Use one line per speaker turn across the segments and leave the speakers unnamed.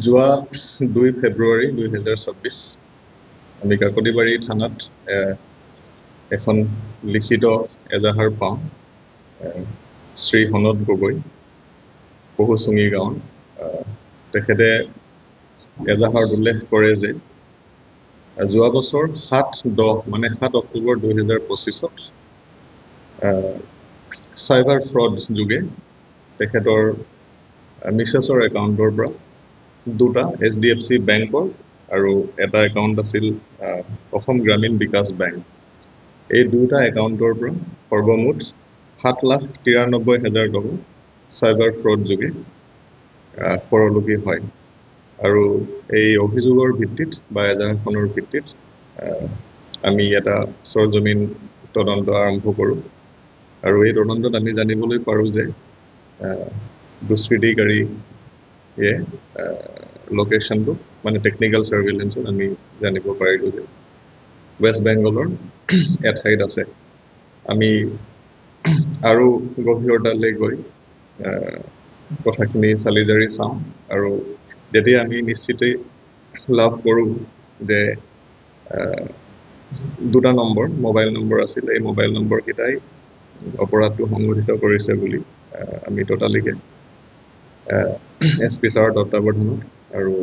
যোৱা 2 ফেব্ৰুৱাৰী 2026 আমি কাকতিবাৰী থানাত এখন লিখিত এজাহাৰ পাওঁ শ্ৰী হনত গগৈ পহুচুঙি গাঁৱৰ তেখেতে এজাহাৰত উল্লেখ কৰে যে যোৱা বছৰ 7 অক্টোবৰ 2025ত চাইবাৰ ফ্ৰড যোগে তেখেতৰ মিছেছৰ একাউণ্টৰ পৰা দুটা HDFC বেংকৰ আৰু এটা একাউণ্ট আছিল অসম গ্ৰামীণ বিকাশ বেংক এই দুটা একাউণ্টৰ পৰা সৰ্বমুঠ 7,93,000 টকা চাইবাৰ ফ্ৰড যোগে সৰলকি হয় আৰু এই অভিযোগৰ ভিত্তিত বা এজাহাৰখনৰ ভিত্তিত আমি এটা সৰজমিন তদন্ত আৰম্ভ কৰোঁ আৰু এই তদন্তত আমি জানিবলৈ পাৰোঁ যে দুষ্কৃতিকাৰী লোকেশনটো মানে টেকনিক্যাল সাৰ্ভেইলেন্সত আমি জানিব পাৰিলোঁ যে ওয়েষ্ট বেংগলৰ এঠাইত আছে আমি আৰু গভীৰতালৈ গৈ কথাখিনি চালিজাৰি চাওঁ আৰু যেতিয়া আমি নিশ্চিতই লাভ কৰোঁ যে দুটা নম্বৰ মোবাইল নম্বৰ আছিল এই মোবাইল নম্বৰ কেইটাই অপৰাধটো সংঘটিত কৰিছে বুলি আমি টোটালিকে SP ছাৰৰ তত্ত্বাৱধানত আৰু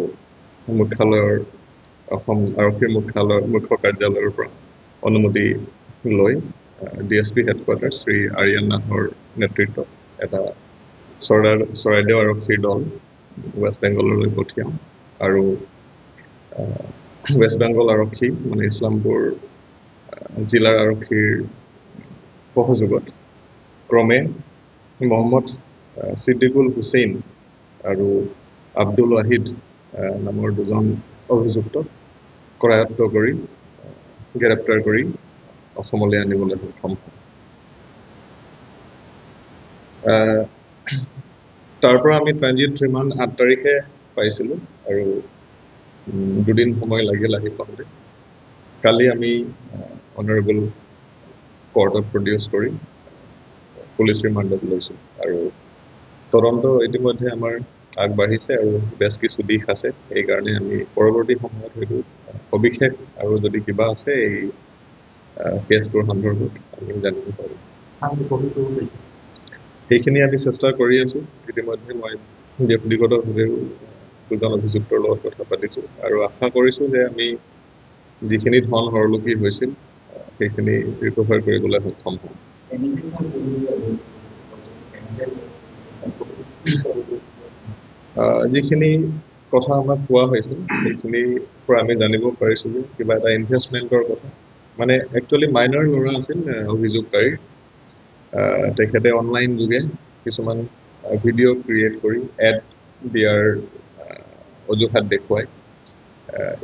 মুখ্যালয়ৰ অসম আৰক্ষীৰ মুখ্য কাৰ্যালয়ৰ পৰা অনুমতি লৈ DSP হেডকোৱাৰ্টাৰ শ্ৰী আৰিয়ান নাথৰ নেতৃত্বত এটা চৰাইদেউ আৰক্ষীৰ দল ৱেষ্ট বেংগললৈ পঠিয়াওঁ আৰু ৱেষ্ট বেংগল আৰক্ষী মানে ইছলামপুৰ জিলাৰ আৰক্ষীৰ সহযোগত ক্ৰমে মোহাম্মদ সিদ্দিকুল হুছেইন আৰু আব্দুল ৱাহিদ নামৰ দুজন অভিযুক্তক কৰায়ত্ব কৰি গ্ৰেপ্তাৰ কৰি অসমলৈ আনিবলৈ সক্ষম হয় তাৰ পৰা আমি ট্ৰানজিট ৰিমাণ্ড 8 তাৰিখে পাইছিলোঁ আৰু দুদিন সময় লাগিল আহি পাওঁতে কালি আমি অনাৰেবল কোৰ্টত প্ৰডিউচ কৰি পুলিচ ৰিমাণ্ডত লৈছোঁ আৰু তদন্ত ইতিমধ্যে আমাৰ আগবাঢ়িছে আৰু বেছ কিছু দিশ আছে এইকাৰণে আমি পৰৱৰ্তী সময়ত হয়তো সবিশেষ আৰু যদি কিবা আছে এই কেছটোৰ সন্দৰ্ভত আমি জানিব পাৰোঁ সেইখিনি আমি চেষ্টা কৰি আছোঁ ইতিমধ্যে মই ব্যক্তিগতভাৱেও দুজন অভিযুক্তৰ লগত কথা পাতিছোঁ আৰু আশা কৰিছোঁ যে আমি যিখিনি ধন হৰলকি হৈছিল সেইখিনি ৰিকভাৰ কৰিবলৈ সক্ষম হ'ম যিখিনি কথা আমাক কোৱা হৈছিল সেইখিনিৰ পৰা আমি জানিব পাৰিছোঁ যে কিবা এটা ইনভেষ্টমেণ্টৰ কথা মানে একচুৱেলি মাইনৰ ল'ৰা আছিল অভিযোগকাৰী তেখেতে অনলাইন যোগে কিছুমান ভিডিঅ' ক্ৰিয়েট কৰি এড দিয়াৰ অজুহাত দেখুৱাই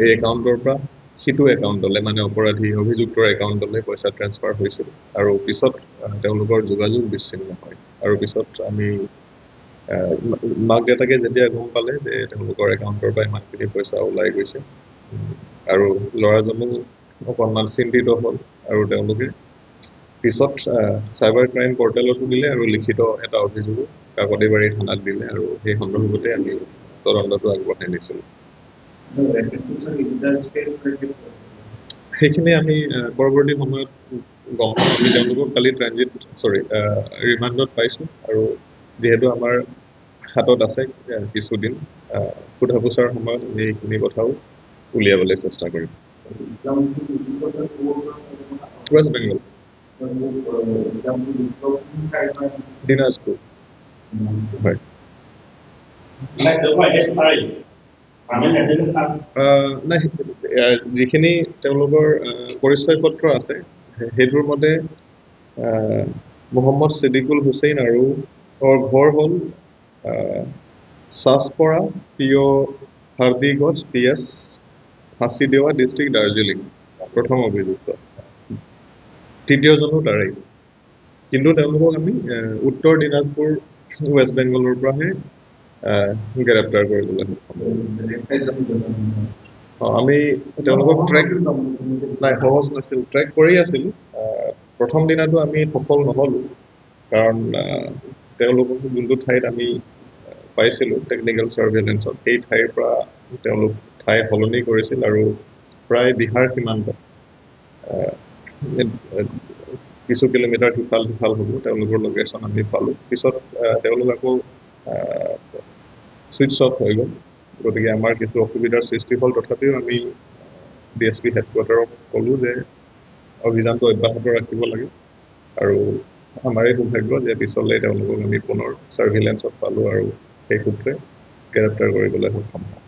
এই একাউণ্টৰ পৰা সিটো একাউণ্টলৈ মানে অপৰাধী অভিযুক্তৰ একাউণ্টলৈ পইচা ট্ৰান্সফাৰ হৈছিল আৰু পিছত তেওঁলোকৰ যোগাযোগ বিচ্ছিন্ন হয় আৰু পিছত আমি মাক দেউতাকে যেতিয়া গম পালে যে তেওঁলোকৰ একাউণ্টৰ পৰা ইমানখিনি পইচা ওলাই গৈছে আৰু ল'ৰাজনো অকণমান চিন্তিত হ'ল আৰু তেওঁলোকে পিছত চাইবাৰ ক্ৰাইম পৰ্টেলতো দিলে আৰু লিখিত এটা অভিযোগ কাকতিবাৰী থানাত দিলে আৰু সেই সন্দৰ্ভতে আমি তদন্তটো আগবঢ়াই নিছিলোঁ সেইখিনি আমি পৰৱৰ্তী সময়ত গম পাওঁ আমি তেওঁলোকক কালি ৰিমাণ্ডত পাইছোঁ আৰু যিহেতু আমাৰ হাতত আছে কিছুদিন সোধা পোছাৰ সময়ত আমি এইখিনি কথাও উলিয়াবলৈ চেষ্টা কৰিম ৱেষ্ট বেংগল দিনাজপুৰ হয় নাই যিখিনি তেওঁলোকৰ পৰিচয় পত্ৰ আছে সেইটোৰ মতে মোহাম্মদ সিদ্দিকুল হুছেইন আৰু ঘৰ হ'ল চাচপৰা PO হাৰ্দিগঞ্জ PS হাঁচিদেৱা ডিষ্ট্ৰিক্ট দাৰ্জিলিং প্ৰথম অভিযুক্ত তৃতীয়জনো তাৰেই কিন্তু তেওঁলোকক আমি উত্তৰ দিনাজপুৰ ৱেষ্ট বেংগলৰ পৰাহে গ্ৰেপ্তাৰ কৰিবলৈ সক্ষম আমি তেওঁলোকক সহজ নাছিল ট্ৰেক কৰি আছিলোঁ প্ৰথম দিনাটো আমি সফল নহ'লোঁ কাৰণ তেওঁলোকক যোনটো ঠাইত আমি পাইছিলোঁ টেকনিকেল ছাৰ্ভেইলেঞ্চত সেই ঠাইৰ পৰা তেওঁলোক ঠাই সলনি কৰিছিল আৰু প্ৰায় বিহাৰ সীমান্তত কিছু কিলোমিটাৰ সিফাল হ'ব তেওঁলোকৰ লোকেশ্যন আমি পালোঁ পিছত তেওঁলোক আকৌ ছুইচ অফ হৈ গ'ল গতিকে আমাৰ কিছু অসুবিধাৰ সৃষ্টি হ'ল তথাপিও আমি DSP হেডকোৱাৰ্টাৰক ক'লোঁ যে অভিযানটো অব্যাহত ৰাখিব লাগে আৰু আমাৰে সৌভাগ্য যে পিছলৈ তেওঁলোকক আমি পুনৰ ছাৰ্ভিলেঞ্চত পালোঁ আৰু সেই সূত্ৰে গ্ৰেপ্তাৰ কৰিবলৈ সক্ষম হওঁ